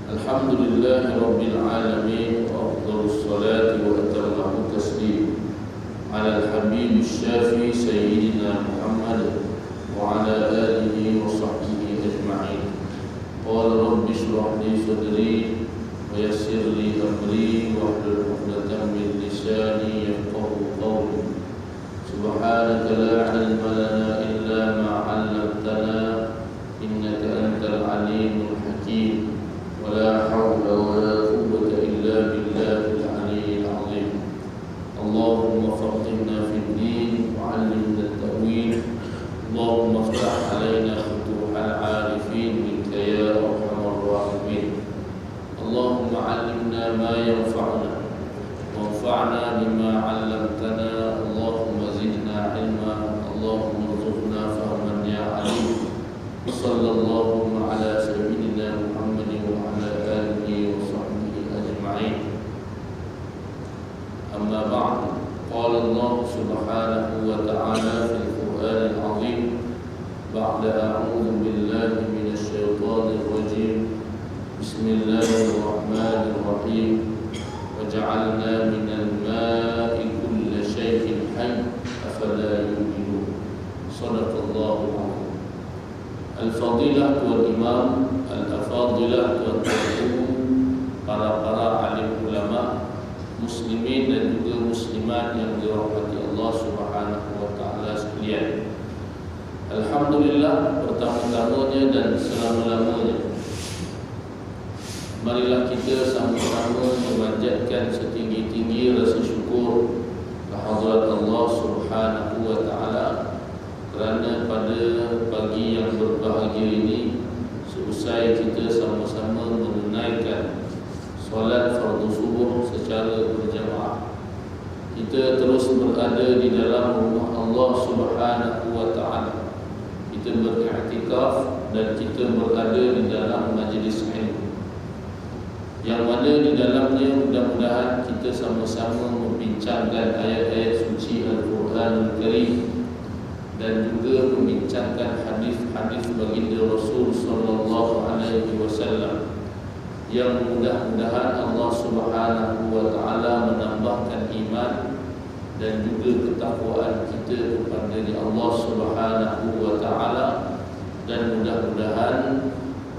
Alhamdulillahi Rabbil Alamin, wa afdalus salati wa atammahu taslim ala al-habib syafi sayyidina Muhammad wa ala alihi wa sahbihi ajma'in. Qala rabbi shrah li sadri wa yassir li amri wa hlul 'uqdatam min lisani yafqahu qawli. Subhanaka la ilma lana illa ma 'allamtana innaka antal alimul hakim. ولا حول ولا قوة إلا بالله العلي العظيم. اللهم فقهنا في الدين وعلمنا التأويل. اللهم افتح علينا فتوح العارفين منك يا أرحم الراحمين. اللهم علمنا ما ينفعنا وانفعنا بما علمتنا. اللهم زدنا علما. اللهم ارزقنا فهما يا عليم. وصلى اللهم على سيدنا محمد وعلى آله وصحبه أجمعين. أما بعد، قال الله سبحانه وتعالى في القرآن العظيم بعد أعوذ بالله من الشيطان الرجيم بسم الله الرحمن الرحيم وجعلنا من الماء كل شيء حي أفلا يؤمنون. صدق الله العظيم. Al-Fadilah Tuan Imam, Al-Afadilah Tuan Ibu, para alim ulama, muslimin dan juga muslimat yang dirahmati Allah Subhanahu wa taala sekalian. Alhamdulillah, pertama-tamanya dan selama-lamanya marilah kita sama-sama memanjatkan setinggi-tinggi rasa syukur kehadrat Allah Subhanahu wa taala kerana pada pagi yang berbahagia ini, seusai kita sama-sama menunaikan solat fardu subuh secara berjamaah, kita terus berada di dalam rumah Allah Subhanahu wa taala. Kita beriktikaf dan kita berada di dalam majlis ilmu, yang mana di dalamnya mudah-mudahan kita sama-sama membincangkan ayat-ayat suci Al-Quranul Karim dan juga membincangkan hadis-hadis baginda Rasul sallallahu alaihi wasallam, yang mudah-mudahan Allah Subhanahu wa taala menambahkan iman dan juga ketakwaan kita kepada Allah Subhanahu wa taala, dan mudah-mudahan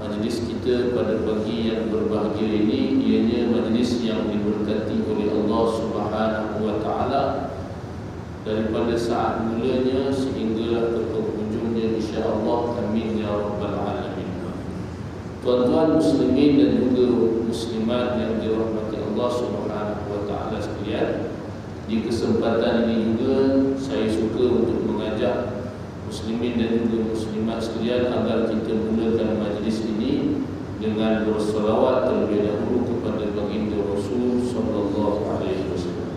majlis kita pada pagi yang berbahagia ini ianya majlis yang diberkati oleh Allah Subhanahu wa taala daripada saat mulanya sehinggalah ke penghujungnya, insya-Allah. Amin ya rabbal alamin. Tuan-tuan muslimin dan juga muslimat yang dirahmati Allah Subhanahu wa taala sekalian, di kesempatan ini juga saya suka untuk mengajak muslimin dan juga muslimat sekalian agar kita mulakan majlis ini dengan bersolawat terlebih dahulu kepada baginda Rasul sallallahu alaihi wasallam.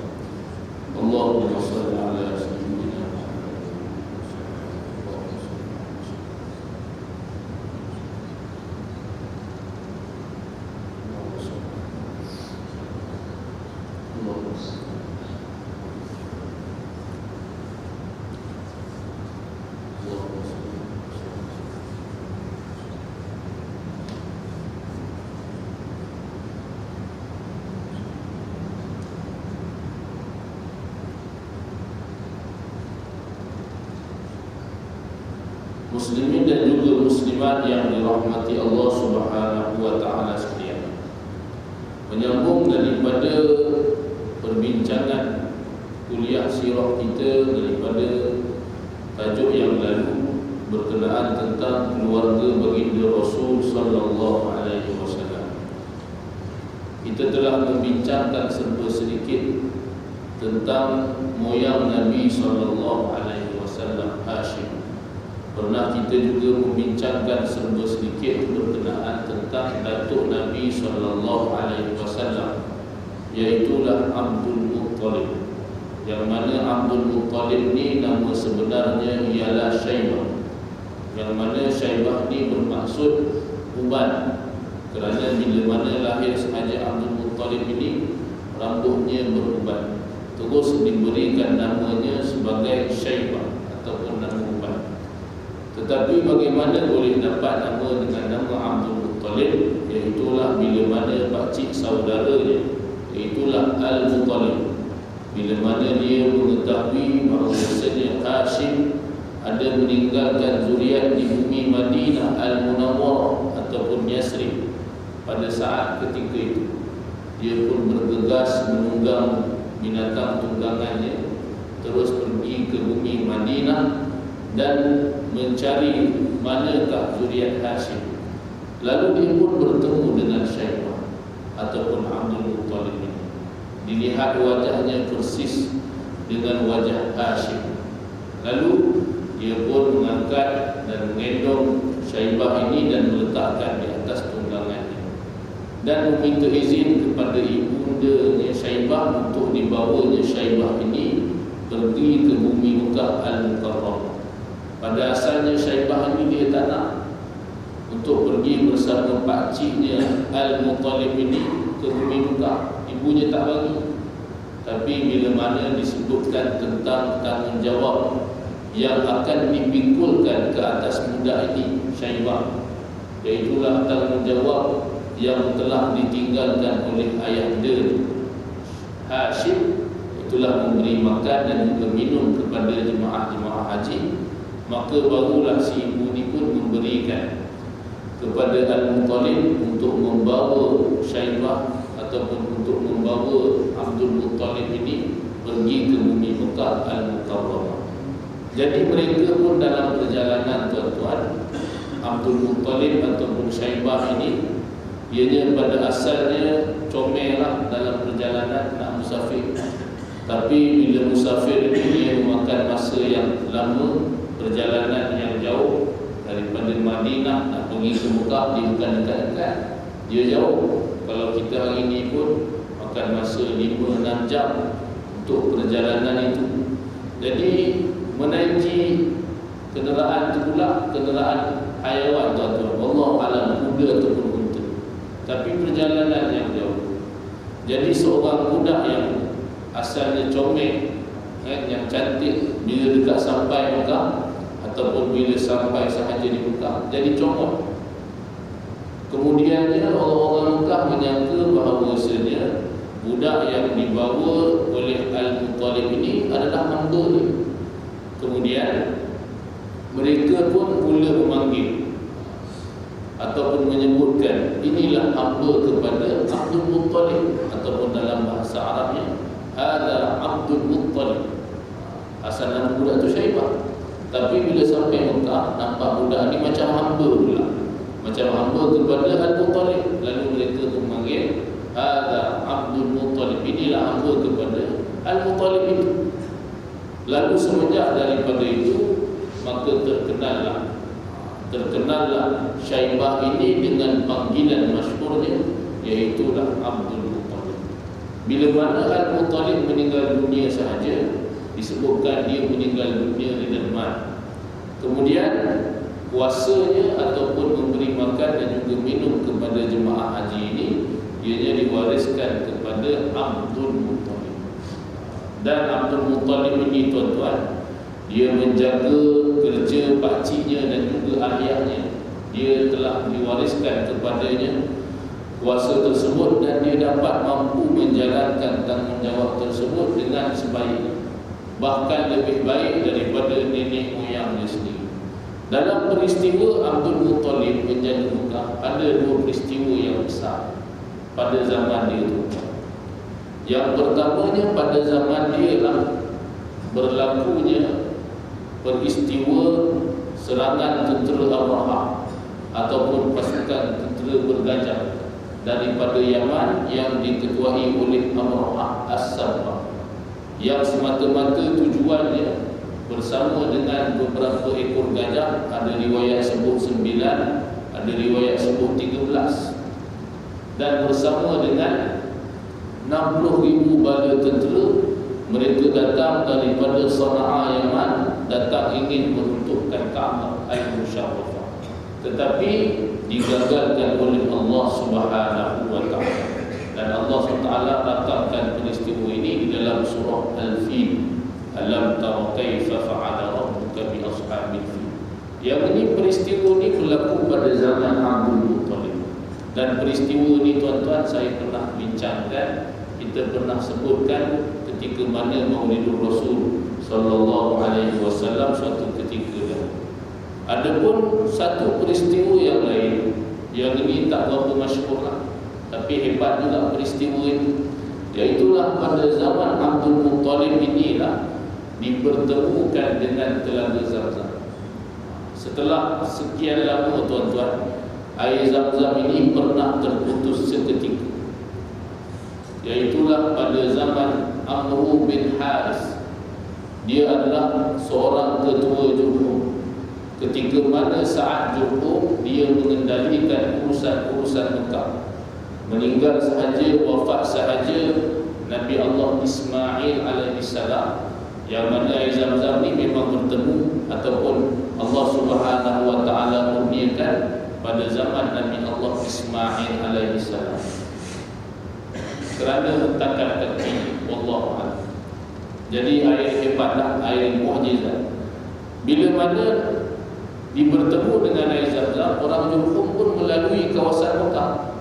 Allahumma shalli ala sayyidina Muhammad. Muslimin dan juga muslimat yang dirahmati Allah Subhanahu wa taala sekalian, menyambung daripada perbincangan kuliah sirah kita daripada tajuk yang lalu berkenaan tentang keluarga baginda Rasul sallallahu alaihi wasallam. Kita telah membincangkan serba sedikit tentang moyang Nabi sallallahu alaihi wasallam, Hashim. Pernah kita juga membincangkan serba sedikit berkenaan tentang datuk Nabi sallallahu alaihi wasallam, iaitulah Abdul Muttalib, yang mana Abdul Muttalib ni nama sebenarnya ialah Syaibah, yang mana Syaibah ni bermaksud uban, kerana bila mana lahir sahaja Abdul Muttalib ini rambutnya beruban, terus diberikan namanya sebagai Syaibah ataupun nama uban. Tetapi bagaimana boleh dapat nama dengan nama Abdul Muttalib, Iaitulah bila mana pakcik saudaranya, iaitulah Al-Muttalib, bila mana dia mengetahui bahawa bahawasanya Hashim ada meninggalkan zuriat di bumi Madinah Al-Munawwarah ataupun Yasrib. Pada saat ketika itu dia pun bergegas menunggang binatang tunggangannya, terus pergi ke bumi Madinah dan mencari manakah zuriat Hashim. Lalu dia pun bertemu dengan Syaibah ataupun Abdul Muttalib ini. Dilihat wajahnya persis dengan wajah Hashim. Lalu dia pun mengangkat dan mengendong Syaibah ini dan meletakkan di atas tunggangannya, dan meminta izin kepada ibundanya Syaibah untuk dibawanya Syaibah ini pergi ke bumi Mekah Al-Mukarramah. Pada asalnya Syaibah ini dia tak nak untuk pergi bersama pakciknya Al-Muttalib ini ke bumi Mekah. Ibunya tak bagi. Tapi bila mana disebutkan tentang tanggungjawab yang akan dipikulkan ke atas budak ini Syaibah, iaitulah tanggungjawab yang telah ditinggalkan oleh ayahnya Hashim, itulah memberi makan dan juga minum kepada jemaah-jemaah haji. Maka barulah si ibu ini pun memberikan kepada Al-Muttalib untuk membawa Syaibah ataupun untuk membawa Abdul Muttalib ini pergi ke bumi Mekah Al-Mukarramah. Jadi mereka pun dalam perjalanan, tuan-tuan, Abdul Muttalib ataupun Syaibah ini, ianya pada asalnya comel lah dalam perjalanan nak musafir. Tapi bila musafir ini dia memakan masa yang lama, perjalanan yang jauh daripada Madinah nak pergi ke Mekah, dia bukan dekat-dekat, dia jauh. Kalau kita hari ini pun makan masa 5-6 jam untuk perjalanan itu. Jadi menaiki kenderaan itu pula kenderaan hayawan, tuan-tuan, wallahu alam, kuda ataupun unta. Tapi perjalanan yang jauh. Jadi seorang budak yang asalnya comel, yang cantik, bila dekat sampai Mekah ataupun bila sampai sahaja di Mekah jadi comel. Kemudiannya orang-orang Mekah menyangka bahawasanya budak yang dibawa oleh Al-Muttalib ini adalah hamba dia. Kemudian mereka pun mula memanggil ataupun menyebutkan inilah hamba kepada Abdul Muttalib, ataupun dalam bahasa Arabnya ada Abdul Muttalib. Asal nama budak tu Syaibah, tapi bila sampai Mekah nampak budak ni macam hamba pula, macam hamba kepada Al-Muttalib. Lalu mereka memanggil ada Abdul Muttalib, inilah hamba kepada Al-Muttalib itu. Lalu semenjak daripada itu maka terkenallah Syaibah ini dengan panggilan masyhurnya, iaitulah Abdul Muttalib. Bila mana Al-Muttalib meninggal dunia sahaja, disebutkan dia meninggal dunia di derman. Kemudian kuasanya ataupun memberi makan dan juga minum kepada jemaah haji ini, ianya diwariskan kepada Abdul Muttalib. Dan Abdul Muttalib ini, tuan-tuan, dia menjaga kerja pakciknya dan juga ayahnya. Dia telah diwariskan kepadanya kuasa tersebut dan dia dapat mampu menjalankan tanggungjawab tersebut dengan sebaik, bahkan lebih baik daripada nenek moyang dia sendiri. Dalam peristiwa Abdul Muttalib menjaga Mekah, ada dua peristiwa yang besar pada zaman dia itu. Yang pertamanya, pada zaman dia lah berlakunya peristiwa serangan tentera Abrahah ataupun pasukan tentera bergajah daripada Yaman yang diketuai oleh Abrahah As-Sabah, yang semata-mata tujuannya bersama dengan beberapa ekor gajah. Ada riwayat sebut 9, ada riwayat sebut 13, dan bersama dengan 60,000 bala tentera. Mereka datang daripada Sana'a Yaman, datang ingin meruntuhkan Kaabah Al-Musharrafah, tetapi digagalkan oleh Allah Subhanahu wa taala. Dan Allah SWT letakkan peristiwa ini di dalam surah Al-Fil. Alam tara kaifa fa'ala rabbuka bi ashabil fil. Yang ini peristiwa ini berlaku pada zaman Abdul Muttalib. Dan peristiwa ni tuan-tuan saya pernah bincangkan, kita pernah sebutkan ketika mana Maulidur Rasul sallallahu alaihi wasallam suatu ketika dah. Adapun satu peristiwa yang lain, yang ini tak berapa masyhurlah, tapi hebat juga peristiwa ini, iaitulah pada zaman Abdul Muttalib inilah dipertemukan dengan Telaga Zamzam. Setelah sekian lama tuan-tuan, air Zamzam ini pernah terputus seketika, iaitulah pada zaman Amr bin Haris. Dia adalah seorang ketua Jurhum. Ketika mana saat Jurhum dia mengendalikan urusan-urusan Mekah, meninggal sahaja, wafat sahaja Nabi Allah Ismail alaihissalam, yang mana air Zamzam ni memang bertemu ataupun Allah Subhanahu wa taala kurniakan pada zaman Nabi Allah Ismail alaihissalam. Kerana hentakan kaki, wallahu a'lam. Jadi air hebatlah, air mukjizat. Bila mana bertemu dengan air Zamzam, orang Jurhum pun melalui kawasan Mekah.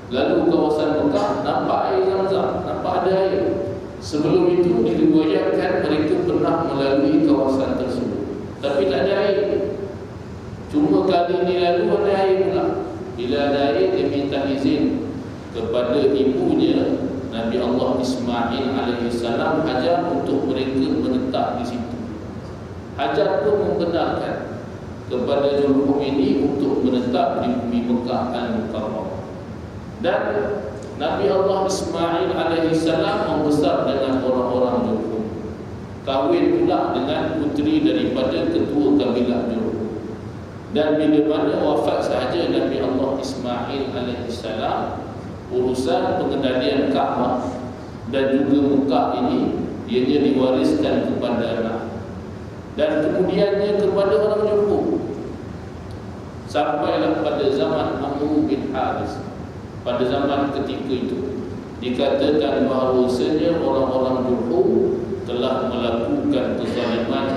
Lalu kawasan Mekah nampak air Zamzam, nampak ada air. Sebelum itu diriwayatkan mereka pernah melalui kawasan tersebut, tapi tak ada air. Cuma kali ini lalu ada air pula. Bila ada air, dia minta izin kepada ibunya Nabi Allah Ismail alaihissalam, Hajar, untuk mereka menetap di situ. Hajar pun membenarkan kepada Jurhum ini untuk menetap di bumi Mekah Al-Mukarramah. Dan Nabi Allah Ismail alaihissalam membesar dengan orang-orang Jurhum, kahwin pula dengan puteri daripada ketua kabilah Jurhum. Dan bila mana wafat sahaja Nabi Allah Ismail alaihissalam, urusan pengendalian Kaabah dan juga Mekah ini ianya diwariskan kepada anak, dan kemudiannya kepada orang Jurhum. Sampailah pada zaman Amr bin Haris. Pada zaman ketika itu dikatakan bahawasanya orang-orang Jurhum telah melakukan kezaliman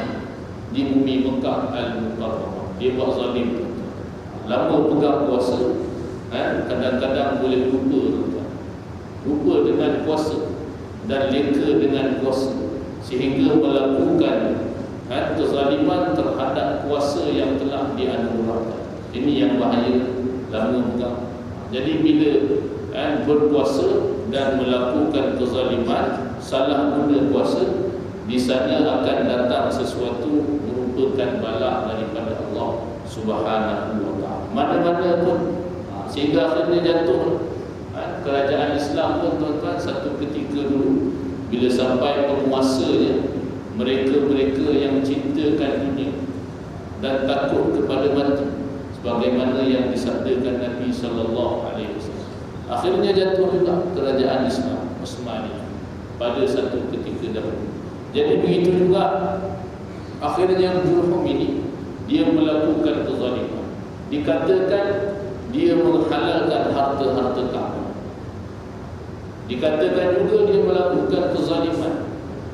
di bumi Mekah Al-Mukarramah. Dia buat zalim, lama pegang kuasa, kadang-kadang boleh lupa dengan kuasa dan leka dengan kuasa, sehingga melakukan kezaliman terhadap kuasa yang telah dianugerahkan. Ini yang bahaya, lama pegang. Jadi bila berkuasa dan melakukan kezaliman, salah guna kuasa, di sana akan datang sesuatu merupakan bala daripada Allah Subhanahu wa taala. Mana-mana pun, sehingga akhirnya jatuh kerajaan Islam pun tuan-tuan. Satu ketika dulu bila sampai penguasanya mereka-mereka yang cintakan dunia dan takut kepada mati, sebagaimana yang disabdakan Nabi sallallahu alaihi wasallam, akhirnya jatuh juga kerajaan Islam Utsmani pada satu ketika dahulu. Jadi begitu juga akhirnya Jurhum ini dia melakukan kezaliman. Dikatakan dia menghalalkan harta-harta Kaabah. Dikatakan juga dia melakukan kezaliman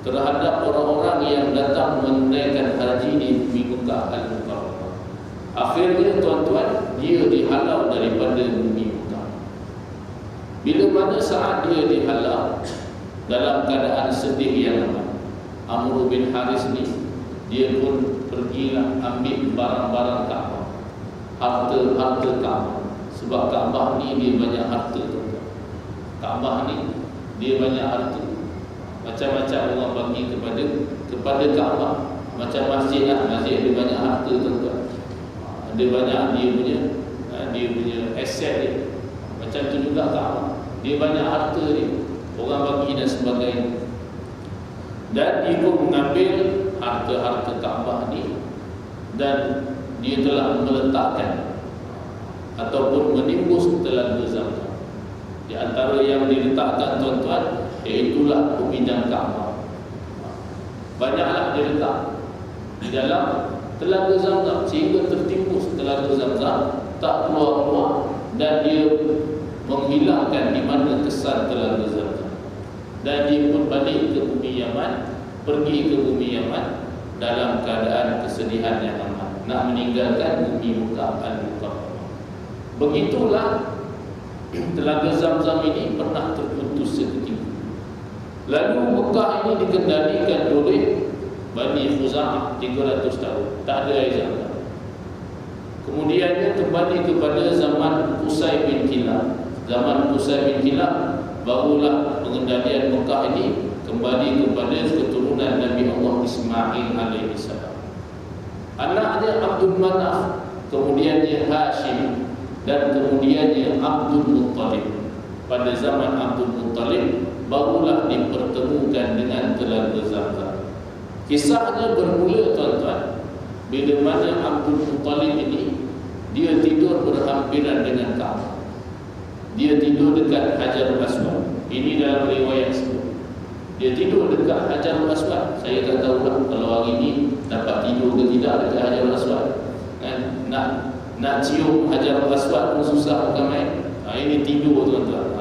terhadap orang-orang yang datang menunaikan haji di bumi Mekah Al-Mukarramah. Akhirnya tuan-tuan, dia dihalau daripada bumi Mekah. Bila mana saat dia dihalau dalam keadaan sedih yang amat, Amr bin Haris ni dia pun pergilah ambil barang-barang Kaabah, harta-harta Kaabah. Sebab Kaabah ni dia banyak harta, tuan-tuan. Kaabah ni dia banyak harta. Macam-macam orang bagi kepada Kaabah. Macam masjid lah, masjid dia banyak harta, tuan-tuan. Dia banyak dia punya aset dia. Macam tu juga Kaabah, dia banyak harta dia, orang bagi dan sebagainya. Dan dia pun mengambil harta-harta Kaabah ni, dan dia telah meletakkan ataupun menimbus Telaga Zamzam. Di antara yang diletakkan tuan-tuan, iaitulah pembidang Kaabah. Banyaklah dia letak di dalam Telaga Zamzam, sehingga tertimbus Telaga Zamzam, tak keluar-keluar, dan dia menghilangkan di mana kesan Telaga Zamzam. Dan dia pun balik ke bumi Yaman, pergi ke bumi Yaman dalam keadaan kesedihan yang amat, nak meninggalkan bumi Mekah Al-Mukarramah. Begitulah Telaga Zam-Zam ini pernah terputus seketika. Lalu Mekah ini dikendalikan oleh Bani Khuza'ah 300 tahun, tak ada air Zam-Zam. Kemudiannya kembali kepada zaman Qusay bin Kilab. Zaman Qusay bin Kilab, barulah pengendalian Mekah ini kembali kepada keturunan Nabi Allah Ismail alaihi salam. Anaknya Abdul Manaf, kemudiannya Hashim, dan kemudiannya Abdul Muttalib. Pada zaman Abdul Muttalib barulah dipertemukan dengan Telaga Zam-Zam. Kisahnya bermula, tuan-tuan, bila mana Abdul Muttalib ini dia tidur berhampiran dengan Kaabah. Dia tidur dekat Hajarul Aswad. Ini dalam riwayat sebut. Dia tidur dekat Hajarul Aswad. Saya tak tahu lah kalau hari ini dapat tidur ke tidak dekat Hajarul Aswad. Nak cium Hajarul Aswad pun susah, bukan main. Ini tidur, tuan-tuan.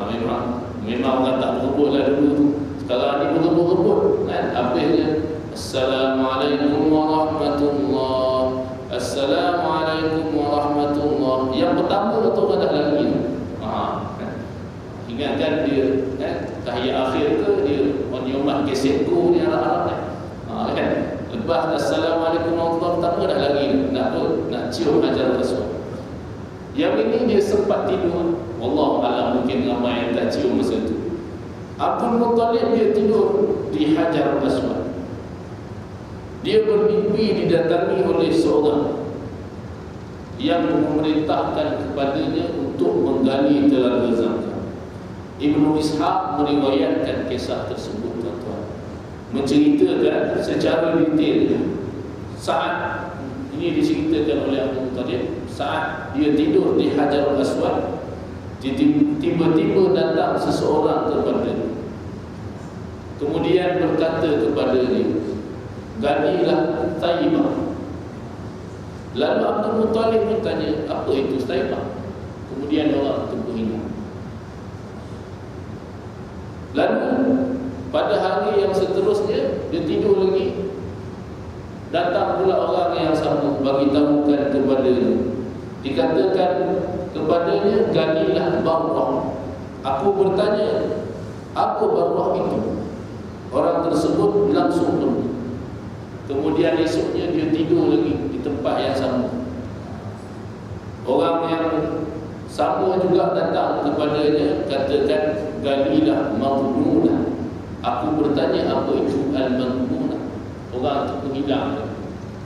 Memang orang tak berebut lah dulu tu. Sekarang ni berebut-rebut. Habisnya Assalamualaikum warahmatullahi. Assalamualaikum warahmatullahi. Yang pertama tu orang dah lagi. Ingatkan dia tahiyat akhir ke dia menyumat kesetku ni Arab-Arab kan. Lepas Assalamualaikum warahmatullahi pertama dah lagi nak cium Hajarul Aswad. Yang ini dia sempat tidur. Wallahu a'lam, mungkin ramai yang tak cium masa tu. Abdul Muttalib dia tidur di Hajarul Aswad. Dia bermimpi didatangi oleh seorang yang memerintahkan kepadanya untuk menggali Telaga Zam-Zam. Ibnu Ishaq meriwayatkan kisah tersebut, tuan-tuan, menceritakan secara detail saat ini diceritakan oleh Abdul Muttalib. Saat dia tidur di Hajarul Aswad, tiba-tiba datang seseorang kepadanya, kemudian berkata kepadanya, "Ganilah Taibah." Lalu Abdul Muttalib bertanya, "Apa itu Taibah?" Kemudian orang itu berhilang. Lalu pada hari yang seterusnya dia tidur lagi. Datang pula orang yang sama bagi tahukan kepadanya. Dikatakan kepadanya, "Ganilah Barrah." Aku bertanya, "Apa Barrah itu?" Orang tersebut langsung pergi. Kemudian esoknya dia tidur lagi di tempat yang sama. Orang yang sama juga datang kepadanya, katakan, "Ganilah Maghmunah." Aku bertanya, "Apa itu Al-Maghmunah?" Orang itu menghilang.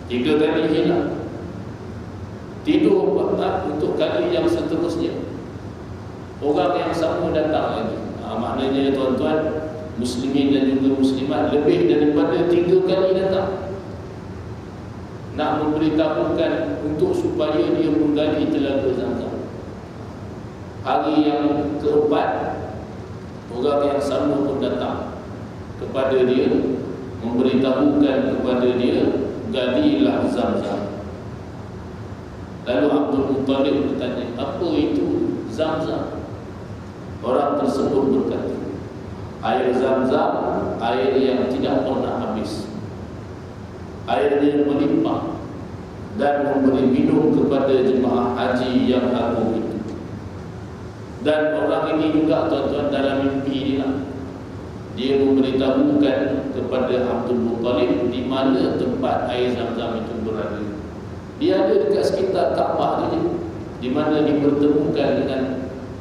3 kali hilang. Tidur untuk kali yang seterusnya, orang yang sama datang lagi. Maknanya, tuan-tuan muslimin dan juga muslimat, lebih daripada 3 kali datang nak memberitahukan untuk supaya dia menggali Telaga Zam-Zam. Hari yang keempat, orang yang sama pun datang kepada dia, memberitahukan kepada dia, "Galilah Zam-Zam." Lalu Abdul Muttalib bertanya, "Apa itu Zam-Zam?" Orang tersebut berkata, "Air Zam-Zam, air yang tidak pernah habis, air yang melimpah dan memberi minum kepada jemaah haji yang agung itu." Dan orang ini juga, tuan-tuan, dalam mimpi dia memberitahukan kepada Abdul Muttalib di mana tempat air Zam-Zam itu berada. Dia ada dekat sekitar Kaabah tu, di mana dipertemukan dengan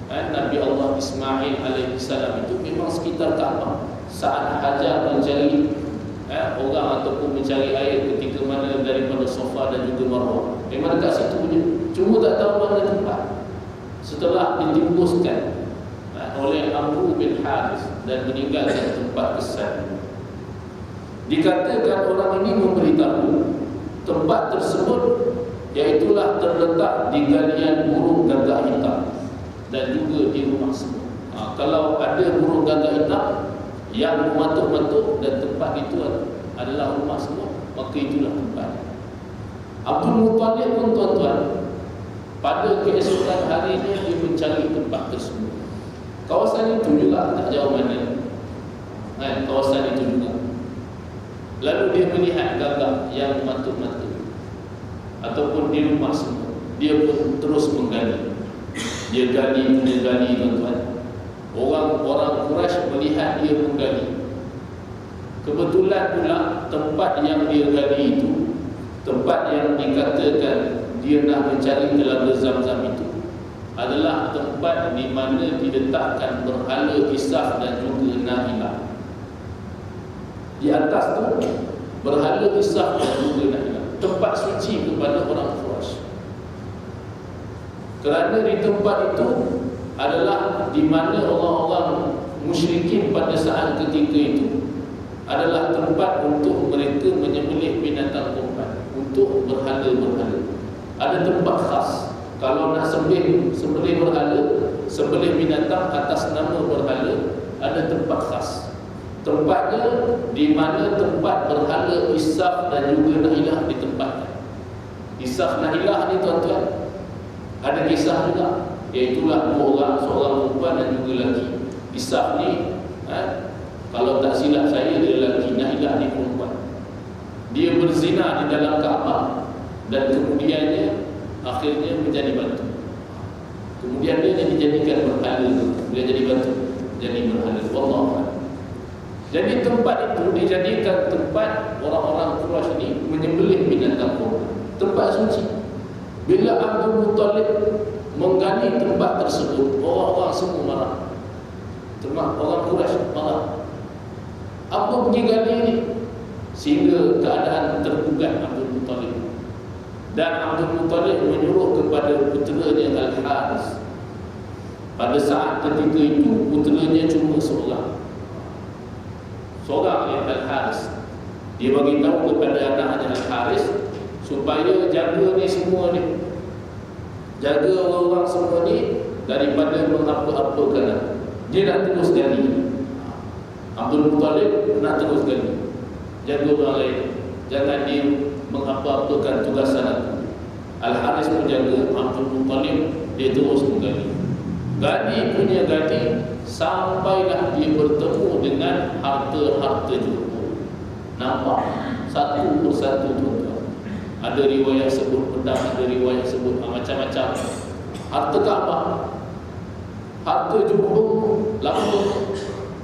Nabi Allah Ismail alaihi salam. Itu memang sekitar Kaabah. Saat Hajar mencari orang ataupun mencari air ketika mana daripada Safa dan juga Marwah, memang dekat situ je. Cuma tak tahu mana tempat. Setelah ditembuskan oleh Amr bin Haris dan meninggalkan tempat kesan, dikatakan orang ini memberitahu tempat tersebut iaitulah terletak di galian burung gagak hitam dan juga di rumah semut. Kalau ada burung gagak hitam yang mematuk-matuk dan tempat itu adalah rumah semut, maka itulah tempat. Abdul Muttalib pun, tuan-tuan, pada keesokan harinya dia mencari tempat tersebut. Kawasan itu juga tak jauh mana, kawasan itu juga. Lalu dia melihat gagak yang mematuk-matuk ataupun di rumah semut. Dia pun terus menggali. Dia gali punya gali, tuan-tuan. Orang Quraisy melihat dia menggali. Kebetulan pula tempat yang dia gali itu, tempat yang dikatakan dia nak mencari telaga Zam-Zam itu, adalah tempat di mana diletakkan berhala Isaf dan juga Na'ilah. Di atas tu berhala Isaf dan juga Na'ilah, tempat suci kepada orang Quraisy. Kerana di tempat itu adalah di mana orang-orang musyrikin pada saat ketika itu adalah tempat untuk mereka menyembelih binatang kurban untuk berhala-berhala. Ada tempat khas. Kalau nak sembelih berhala, sembelih binatang atas nama berhala, ada tempat khas. Tempatnya di mana tempat berhala Isaf dan juga Na'ilah ditempatkan. Isaf Na'ilah ni, tuan-tuan, ada kisah juga, iaitulah dua orang, seorang perempuan dan juga lelaki. Isaf ni, kalau tak silap saya, dia lelaki, Na'ilah ni perempuan. Dia berzina di dalam Kaabah dan kemudiannya akhirnya menjadi batu. Kemudian dia dijadikan berhala. Dia jadi batu, jadi berhala. Wallahu. Jadi tempat itu dijadikan tempat orang-orang Quraisy ini menyembelih binatang kurban, tempat suci. Bila Abdul Muttalib menggali tempat tersebut, orang-orang semua marah. Termasuk orang Quraisy marah. Apa pergi gali ini? Sehingga keadaan tergugat Abdul Muttalib. Dan Abdul Muttalib menyuruh kepada puteranya Al-Haris. Pada saat ketika itu puteranya cuma seorang yang Al-Haris. Dia bagi tahu kepada anaknya Al-Haris supaya jaga ni semua ni, jaga orang-orang semua ni daripada mengapa-apakan. Dia nak terus gali. Abdul Muttalib nak terus gali, jaga orang lain, jangan dia mengapa-apakan tugasan aku. Al-Haris pun jaga, Abdul Muttalib dia terus menggali. Gali punya gali sampailah dia bertemu dengan harta-harta jumbo. Nampak satu persatu, tuan-tuan. Ada riwayat sebut pedang, ada riwayat sebut macam-macam. Harta Kaabah, harta jumbo, lama,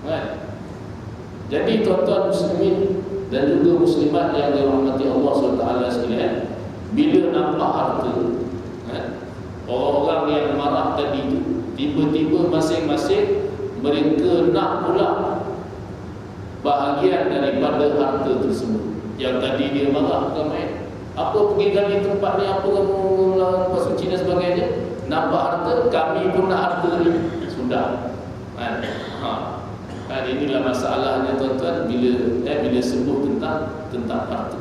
kan? Jadi tuan-tuan muslimin dan juga muslimat yang dirahmati Allah SWT sekalian, bila nampak harta, kan, orang-orang yang marah tadi itu tiba-tiba masing-masing mereka nak pula bahagian daripada harta tersebut. Yang tadi dia marah, ramai, apa pergi gali tempat ni, apa kamu lepas suci dan sebagainya, nampak harta, kami pun nak harta ni. Sudah, kan? Inilah masalahnya, tuan-tuan, bila sebut tentang harta.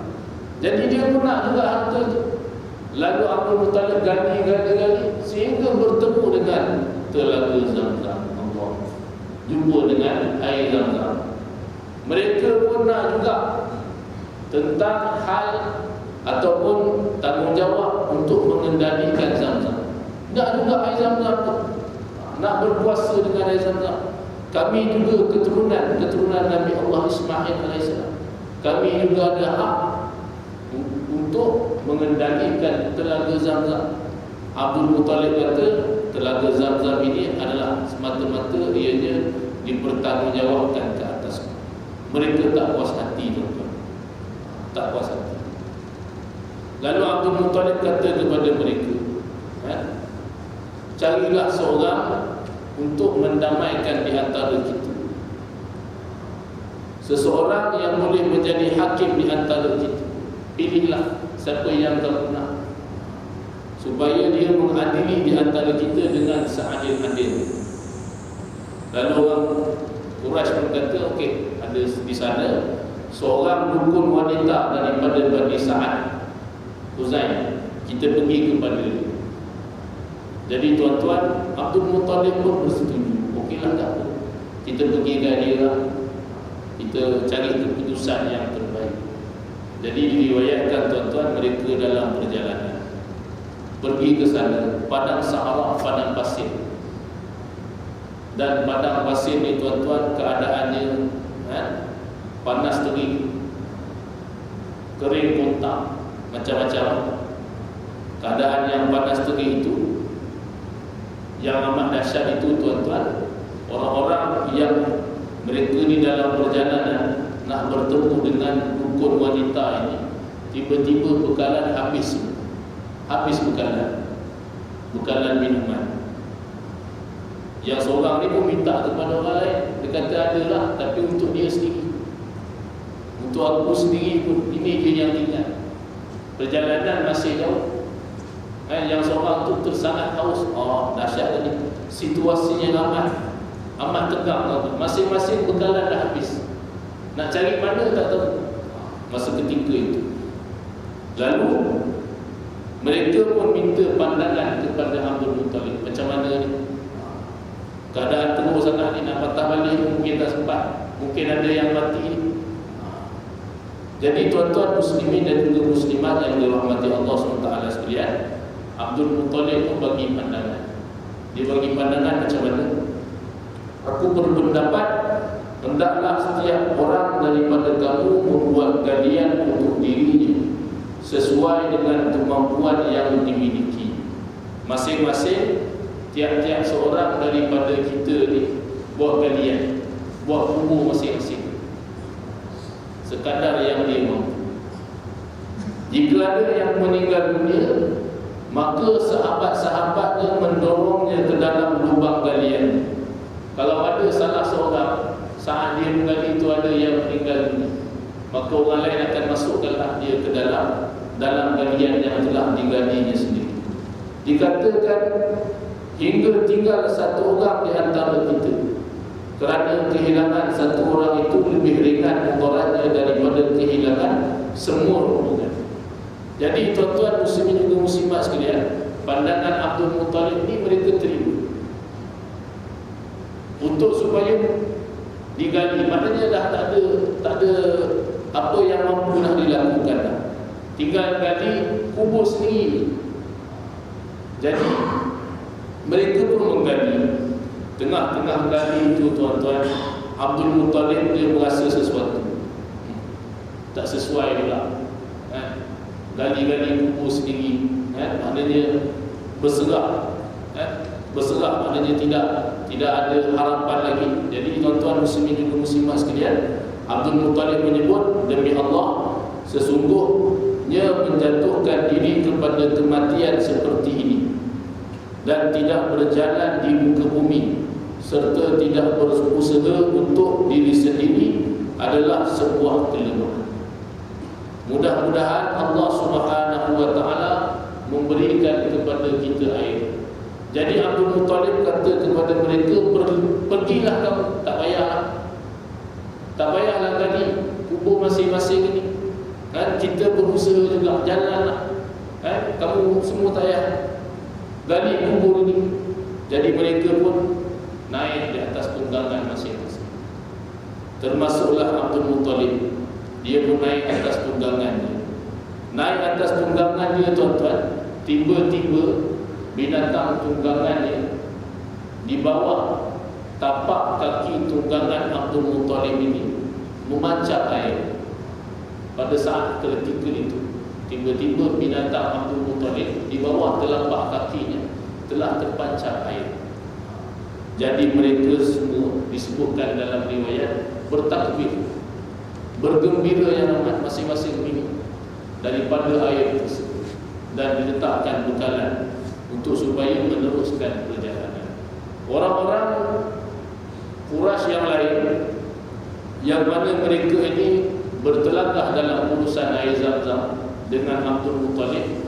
Jadi dia pun nak juga harta tu. Lalu Abdul Muttalib gali sehingga bertemu dengan telaga Zam-Zam. Allah, jumpa dengan air Zam-Zam. Mereka pun nak juga tentang hal ataupun tanggungjawab untuk mengendalikan Zam-Zam. Nak juga air Zam-Zam tu, nak berpuasa dengan air Zam-Zam. Kami juga keturunan Nabi Allah Ismail AS. Kami juga ada hak untuk mengendalikan telaga Zam-Zam. Abdul Muttalib kata telaga Zam-Zam ini adalah semata-mata ianya dipertanggungjawabkan ke atas. Mereka tak puas hati, tuan-tuan. Tak puas hati. Lalu Abdul Muttalib kata kepada mereka, carilah seorang untuk mendamaikan di antara kita. Seseorang yang boleh menjadi hakim di antara kita. Pilihlah siapa yang kamu nak, supaya dia mengadili di antara kita dengan seadil-adil. Lalu orang Quraisy pun kata, okey, ada di sana seorang dukun wanita daripada Bani Sa'ad, Huzain, kita pergi kepada dia. Jadi tuan-tuan, Abdul Muttalib pun bersetuju. Okeylah, tak apa, kita pergi ke dia, kita cari keputusan yang terbaik. Jadi diriwayatkan, tuan-tuan, mereka dalam perjalanan pergi ke sana, padang Sahara, padang pasir. Dan padang pasir ni, tuan-tuan, keadaannya panas terik, kering kotak, macam-macam. Keadaan yang panas terik itu, Yang amat dahsyat itu tuan-tuan, orang-orang yang mereka di dalam perjalanan nak bertemu dengan rukun wanita ini, tiba-tiba bekalan habis bekalan minuman. Yang seorang ni pun minta kepada orang lain, dia kata ada lah, tapi untuk dia sendiri, untuk aku sendiri pun, ini je yang tinggal. Perjalanan masih jauh. Yang seorang tu tersangat haus. Dahsyat tadi. Situasinya amat tegang. Masing-masing bekalan dah habis. Nak cari mana tak tahu. Masa ketika itu, lalu mereka pun minta pandangan kepada Abdul Muttalib. Macam mana ni? Keadaan teruk sangat ni, nak patah balik mungkin tak sempat. Mungkin ada yang mati. Jadi tuan-tuan muslimin dan juga muslimat yang dirahmati Allah SWT sekalian, Abdul Muttalib pun bagi pandangan. Dia bagi pandangan macam mana? Aku berpendapat, hendaklah setiap orang daripada kamu membuat galian untuk dirinya sesuai dengan kemampuan yang dimiliki. Masing-masing, tiap-tiap seorang daripada kita ni buat galian, buat kubur masing-masing sekadar yang dia mampu. Jika ada yang meninggal dunia, maka sahabat-sahabatnya mendorongnya ke dalam lubang galian. Kalau ada salah seorang saat dia menggali itu ada yang meninggal dunia, maka orang lain akan masukkanlah dia ke dalam galian yang telah digalinya sendiri. Dikatakan hingga tinggal satu orang di antara kita, kerana kehilangan satu orang itu lebih ringan mudaratnya daripada kehilangan semua rombongan. Jadi tuan-tuan muslimin juga muslimat sekalian, pandangan Abdul Muttalib ni mereka terima untuk supaya digali. Maknanya dah tak ada apa yang mampu nak dilakukan dah. Tinggal gali kubur sendiri. Jadi mereka pun menggali. Tengah-tengah gali itu tuan-tuan, Abdul Muttalib dia merasa sesuatu tak sesuai pula. Gali-gali kubur sendiri, maknanya berserah. Berserah maknanya tidak ada harapan lagi. Jadi tuan-tuan muslimin dan muslimat sekalian, Abdul Muttalib menyebut, demi Allah, sesungguhnya menjatuhkan diri kepada kematian seperti ini dan tidak berjalan di muka bumi serta tidak berusaha untuk diri sendiri adalah sebuah kelemahan. Mudah-mudahan Allah Subhanahu wa taala memberikan kepada kita air. Jadi Abdul Muttalib kata kepada mereka, pergilah kamu, tak payahlah gali kubur masing-masing ini. Kita berusaha juga, jalanlah. Kamu semua tak payah gali kubur ini. Jadi mereka pun naik di atas tunggangan masing-masing. Termasuklah Abdul Muttalib. Dia pun naik atas tunggangannya. Naik atas tunggangannya tuan-tuan, tiba-tiba binatang tunggangannya di bawah tapak kaki tunggangan Abdul Muttalib ini memancar air. Pada saat ketika itu, tiba-tiba binatang Abdul Muttalib di bawah telapak kakinya telah terpancar air. Jadi mereka semua disebutkan dalam riwayat bertakbir, bergembira yang amat, masing-masing minum daripada air tersebut dan diletakkan bekalan untuk supaya meneruskan perjalanan. Orang-orang Quraisy yang lain yang mana mereka ini bertelagah dalam urusan air Zam-Zam dengan Abdul Muttalib,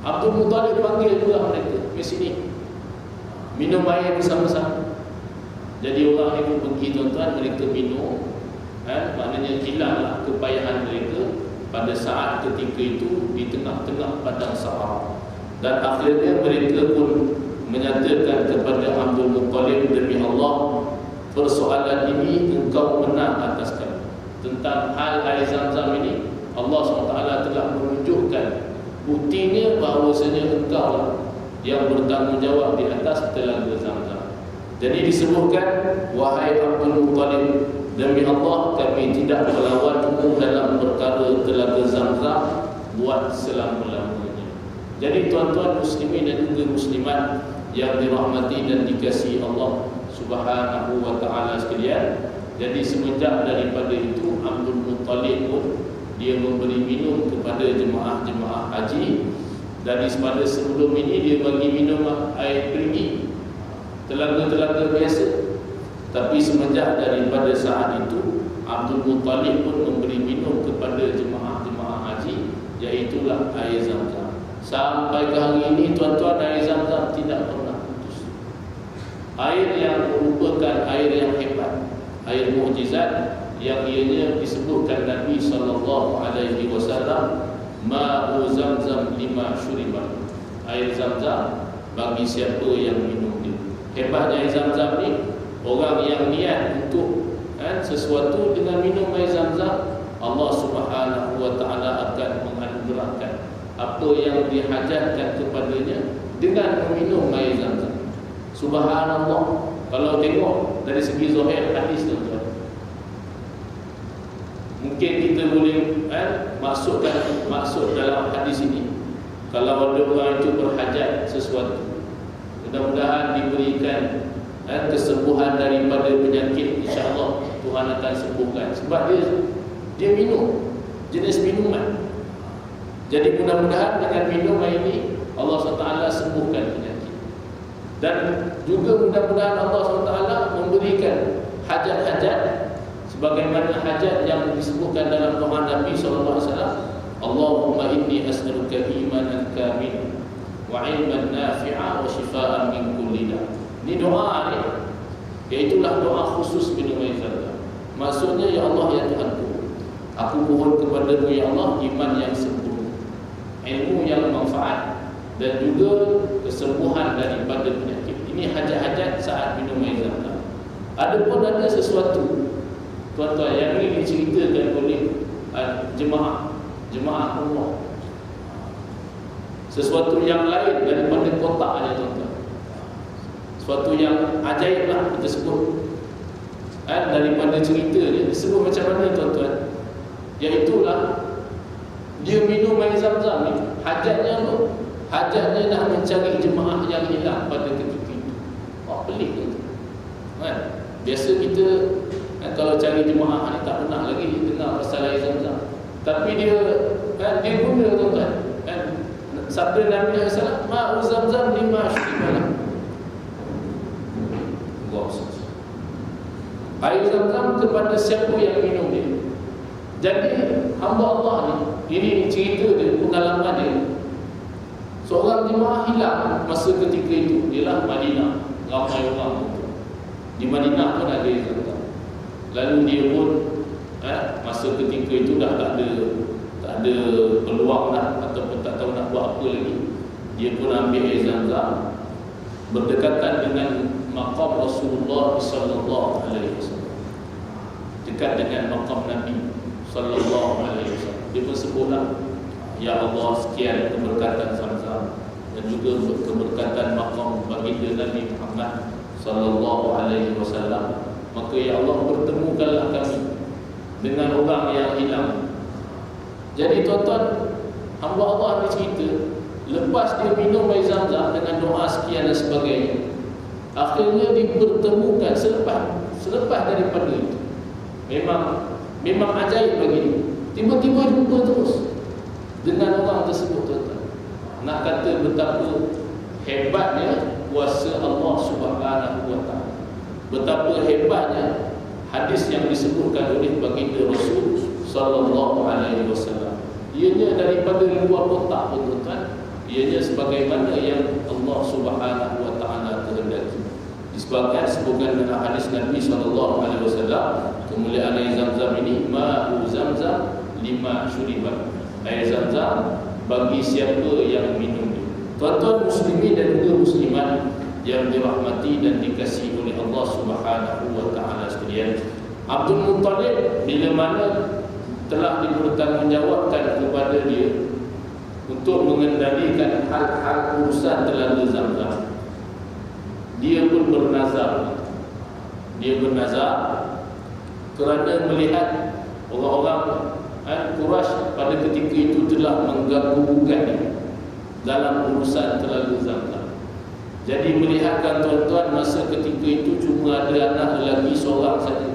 Abdul Muttalib panggil juga mereka ke sini minum air bersama-sama. Jadi orang ni pun pergi tuan-tuan, mereka minum. Maknanya hilanglah kepayahan mereka pada saat ketika itu di tengah-tengah padang Sahara. Dan akhirnya mereka pun menyatakan kepada Abdul Muttalib, demi Allah, persoalan ini engkau menang atas kami. Tentang hal air Zam-Zam ini, Allah SWT telah menunjukkan buktinya bahawasanya engkau lah yang bertanggungjawab di atas telaga Zam-Zam. Jadi disebutkan, wahai Abdul Muttalib, demi Allah kami tidak melawanmu dalam perkara telaga Zam-Zam buat selama-lamanya. Jadi tuan-tuan muslimin dan juga muslimat, yang dirahmati dan dikasihi Allah Subhanahu wa ta'ala sekalian. Jadi semenjak daripada itu Abdul Muttalib pun dia memberi minum kepada jemaah-jemaah haji. Dari pada sebelum ini dia bagi minum air perigi, telaga-telaga biasa. Tapi semenjak daripada saat itu Abdul Muttalib pun memberi minum kepada jemaah-jemaah haji, iaitulah air Zam-Zam. Sampai ke hari ini tuan-tuan, air Zam-Zam tidak pernah putus. Air yang merupakan air yang hebat, air mukjizat yang ianya disebutkan Nabi SAW, ma'u Zam-Zam lima syuriban. Air Zam-Zam bagi siapa yang minum dia. Hebatnya air Zam-Zam ni, orang yang niat untuk sesuatu dengan minum air Zam-Zam, Allah Subhanahu wa ta'ala akan menganugerahkan apa yang dihajatkan kepadanya dengan meminum air Zam-Zam. Subhanallah. Kalau tengok dari segi zahir hadis tu, mungkin kita boleh maksud dalam hadis ini, kalau ada orang itu berhajat sesuatu, mudah-mudahan diberikan kesembuhan daripada penyakit, insya-Allah Tuhan akan sembuhkan. Sebab dia minum jenis minuman. Jadi mudah-mudahan dengan minum air ini Allah SWT sembuhkan penyakit. Dan juga mudah-mudahan Allah SWT memberikan hajat-hajat sebagaimana hajat yang disebutkan dalam doa Nabi SAW. Allahumma inni as'aluka imanan kamil wa ilman nafi'a wa shifaan min kulli da'. Ini doa ni, iaitulah doa khusus minum air Zam-Zam. Maksudnya, ya Allah, ya Tuhanku, aku mohon kepadamu ya Allah iman yang sempurna, ilmu yang manfaat, dan juga kesembuhan daripada penyakit. Ini hajat-hajat saat minum air Zam-Zam. Adapun ada sesuatu, tuan-tuan, yang ini diceritakan oleh jemaah Allah, sesuatu yang lain daripada kotaknya, tuan-tuan. Suatu yang ajaib lah kita sebut, daripada cerita dia disebut macam mana, tuan-tuan. Iaitulah dia minum air Zam-Zam ni, hajatnya apa? Hajatnya nak mencari jemaah yang hilang pada ketika itu. Pelik tu kan? Biasa kita kalau cari jemaah ni tak pernah lagi dengar pasal air Zam-Zam. Tapi dia guna, tuan-tuan, sabda Nabi SAW, ma'u Zam-Zam lima syuriban. Air Zam-Zam kepada siapa yang minum dia. Jadi hamba Allah ni, ini cerita dia, pengalaman dia. Seorang jemaah hilang masa ketika itu, ialah Madinah. Ramai orang di Madinah pun ada air Zam-Zam. Lalu dia pun masa ketika itu dah tak ada peluang dah, ataupun tak tahu nak buat apa lagi. Dia pun ambil air Zam-Zam berdekatan dengan maqam Rasulullah sallallahu alaihi wasallam, dekat dengan maqam Nabi sallallahu alaihi wasallam. Dia pun sebutlah, ya Allah, sekian keberkatan Zam-Zam dan juga keberkatan maqam baginda Nabi Muhammad sallallahu alaihi wasallam. Maka ya Allah, pertemukanlah kami dengan orang yang hilang. Jadi tuan-tuan, hamba Allah ni cerita, lepas dia minum air Zam-Zam dengan doa sekian dan sebagainya, akhirnya dipertemukan selepas daripada itu. Memang ajaib bagi dia. Tiba-tiba jumpa terus dengan orang tersebut, tuan-tuan. Nak kata betapa hebatnya kuasa Allah Subhanahu wa ta'ala, betapa hebatnya hadis yang disebutkan oleh baginda Rasul sallallahu alaihi wasallam. Ianya daripada luar kotak, tuan-tuan. Ianya sebagaimana yang Allah Subhanahu wa ta'ala kehendaki. Disebutkan dalam hadis Nabi SAW, kemuliaan air Zam-Zam ini, ma'u Zam-Zam lima syuriban. Air Zam-Zam bagi siapa yang minum dia. Tuan-tuan muslimin dan juga muslimat yang dirahmati dan dikasihi oleh Allah Subhanahu wa ta'ala sekalian, Abdul Muttalib bila mana telah dipertanggungjawabkan kepada dia untuk mengendalikan hal-hal urusan telaga Zam-Zam, dia pun bernazar. Dia bernazar kerana melihat orang-orang Quraisy pada ketika itu telah mengganggu-gugat dalam urusan telaga Zam-Zam. Jadi melihatkan tuan-tuan, masa ketika itu cuma ada anak lelaki seorang saja.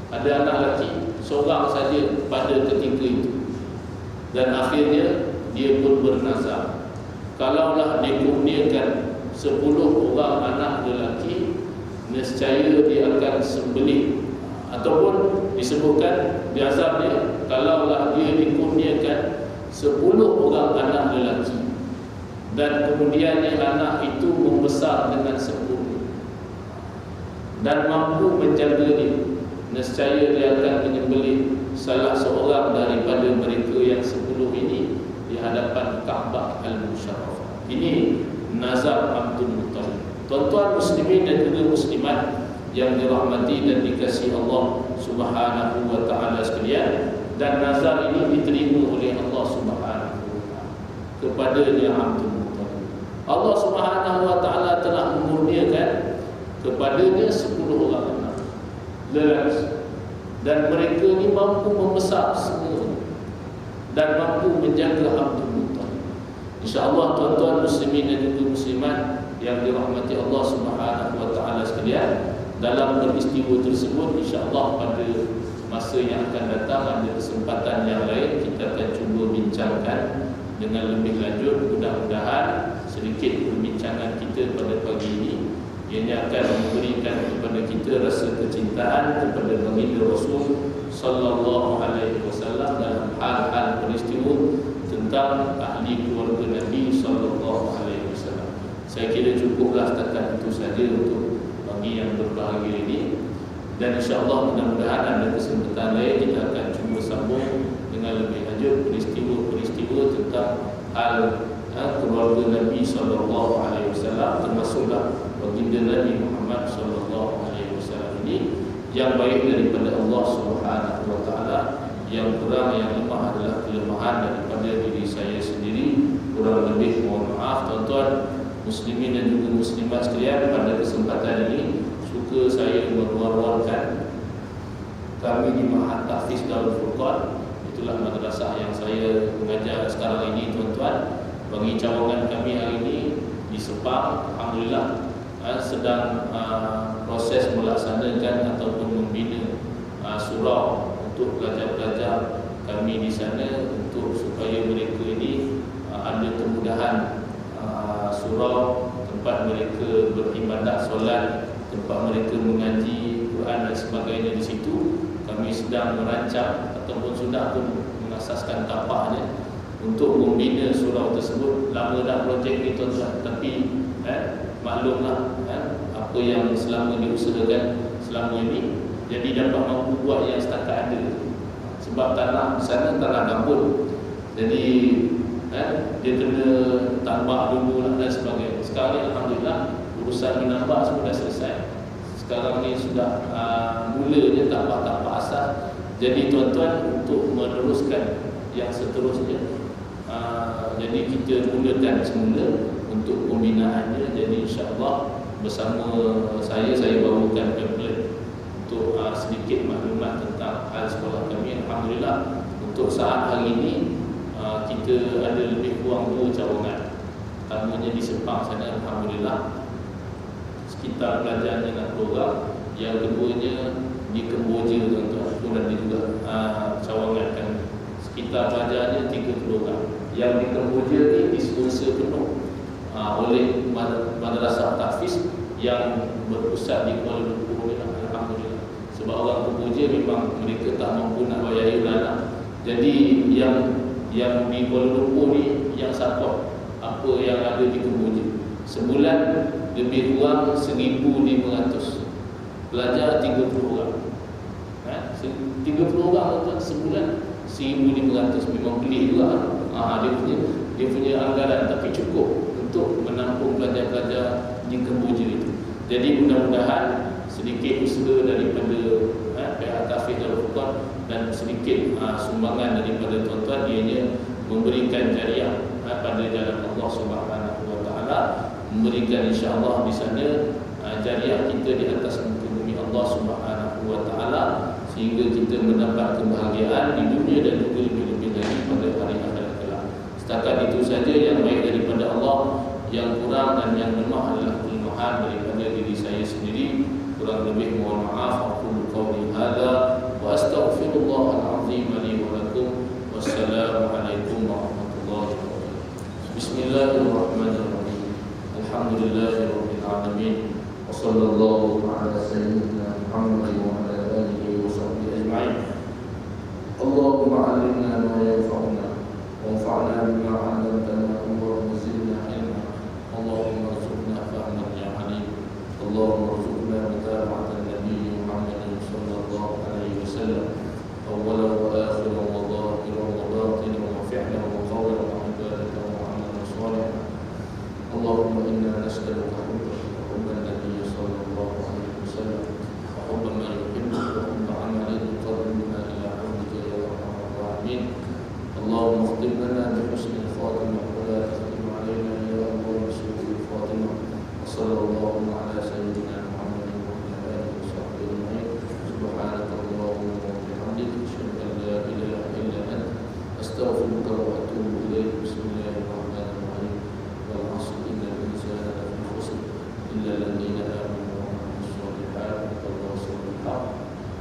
Ada anak lelaki seorang saja pada ketika itu. Dan akhirnya dia pun bernazar, kalaulah dikurniakan 10 orang anak lelaki, nescaya dia akan sembelih. Ataupun disebutkan di azabnya, kalaulah dia dikurniakan 10 orang anak lelaki dan kemudiannya anak itu membesar dengan sempurna dan mampu menjaga dia, nescaya dia akan menyembelih salah seorang daripada mereka yang 10 ini di hadapan Kaabah Al-Musharrafah. Ini nazar Abdul Muttalib. Tuan-tuan muslimin dan juga muslimat yang dirahmati dan dikasihi Allah Subhanahu wa taala sekalian, dan nazar ini diterima oleh Allah Subhanahu wa taala kepadanya Abdul Muttalib. Allah Subhanahu wa taala telah memurniakan kepadanya 10 orang anak lelaki, dan mereka ini mampu membesar semua dan mampu menjaga Abdul Muttalib. InsyaAllah tuan-tuan muslimin dan juga muslimat yang dirahmati Allah Subhanahu wa taala sekalian, dalam peristiwa tersebut insyaAllah pada masa yang akan datang ada kesempatan yang lain kita akan cuba bincangkan dengan lebih lanjut. Mudah-mudahan sedikit perbincangan kita pada pagi ini ianya akan memberikan kepada kita rasa kecintaan kepada baginda Rasul sallallahu alaihi wasallam dalam hal-hal peristiwa tentang ahli keluarga Nabi sallallahu alaihi wasallam. Saya kira cukuplah setakat itu saja untuk bagi yang berbahagia ini, dan insyaAllah mudah-mudahan ada kesempatan lain kita akan cuba sambung dengan lebih lanjut peristiwa-peristiwa tentang hal keluarga Nabi SAW, termasuklah baginda Nabi Muhammad SAW ini yang baik daripada Allah Subhanahu wa taala, yang kurang yang lemah adalah kelemahan daripada diri saya sendiri. Kurang lebih mohon maaf tuan-tuan muslimin dan juga muslimat sekalian. Pada kesempatan ini suka saya mengeluarkan kami di Ma'had Tahfiz Darul Furqan. Itulah madrasah yang saya mengajar sekarang ini tuan-tuan. Bagi cawangan kami hari ini di Sepang, alhamdulillah sedang proses melaksanakan ataupun membina surau untuk pelajar-pelajar kami di sana, untuk supaya mereka ini ada kemudahan surau, tempat mereka beribadah, solat, tempat mereka mengaji Quran dan sebagainya di situ. Kami sedang merancang ataupun sudah pun mengasaskan tapaknya untuk membina surau tersebut. Lama dah projek ni tuan-tuan, tapi maklumlah apa yang selama diusahakan selama ini, jadi dapat mampu buat yang setakat ada. Sebab tanah di sana tanah gambut, jadi dia kena tambah dulu dan sebagainya. Sekarang ni alhamdulillah urusan menambah semua dah selesai. Sekarang ni sudah mulanya tapak-tapak asas. Jadi tuan-tuan untuk meneruskan yang seterusnya, jadi kita mulakan semula untuk pembinaannya. Jadi insyaAllah bersama saya bawakan pamphlet untuk sedikit maklumat tentang hal sekolah kami. Alhamdulillah untuk saat hari ini kita ada lebih kurang 2 cawangan. Pertamanya di Sepang sana, alhamdulillah sekitar pelajarnya 60 orang. Yang keduanya di Kemboja tuan-tuan, pun ada juga cawangan kan, sekitar pelajarnya 30 orang. Yang di Kemboja ni disponsor penuh oleh madrasah tahfiz yang berpusat di Kuala Lumpur ni, alhamdulillah. Sebab orang Kemboja memang mereka tak mampu nak bayar iuran. Jadi yang di Kuala Lumpur ni yang support apa yang ada di Kemboja. Sebulan lebih kurang 1,500 pelajar, 30 orang. 30 orang tuan, sebulan 1,500. Memang pelik juga. Dia punya anggaran, tapi cukup untuk menampung pelajar-pelajar di Kemboja itu. Jadi mudah-mudahan sedikit usaha daripada pihak Tahfiz Darul Furqan dan sedikit sumbangan daripada tuan-tuan, ianya memberikan jariah pada jalan Allah Subhanahu wa taala, memberikan insya-Allah di sana jariah kita di atas muka bumi Allah Subhanahu wa taala, sehingga kita mendapat kebahagiaan di dunia dan juga lebih-lebih lagi pada hari akhirat kelak. Setakat itu saja yang baik daripada Allah, Yang kurang dan yang lemah adalah kelemahan daripada diri saya sendiri. Kurang lebih mohon maaf. Aku qauli hadza wa astaghfirullahal azim li wa lakum. Wassalamualaikum warahmatullahi wabarakatuh. Bismillahirrahmanirrahim. Alhamdulillahirabbil alamin. Wa sallallahu ala sayyidina Muhammad wa ala alihi wa sahbihi ajma'in. Allahumma 'allimna ma yanfa'una wanfa'na bima 'allamtana. Allahumma zidna ilma. Allahumma arzuqna fahman ya 'alim. Allahumma arzuqna mutaba'atan nabiy Muhammad sallallahu alaihi wasallam awwalan wa akhiran wa zahiran wa batinan wa fi'lan wa qawlan wa ibadatan wa 'amalan shalihan. Allahumma inna nas'aluka hubban nabiy sallallahu alaihi wasallam wa hubban man yuhibbuka wa hubba 'amalin yuqarribuna ila 'abdika ya arhamar rahimin. Allahumma khtim lana bi husnil khatimah wa la takhtim 'alaina ya Allah bi su'il khatimah. Sallallahu ala sayyidina Muhammad wa ala alihi wa sahbihi ajma'in. Subhanakallahumma wa bihamdika asyhadu an la ilaha illa anta astaghfiruka wa atubu ilaik. Bismillahirrahmanirrahim. Wal 'asri innal insana lafi khusr illa alladhina amanu wa 'amilus solihati wa tawassaw bil haqq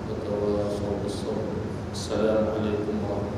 wa tawassaw bis sabr. Assalamualaikum warahmatullahi wabarakatuh.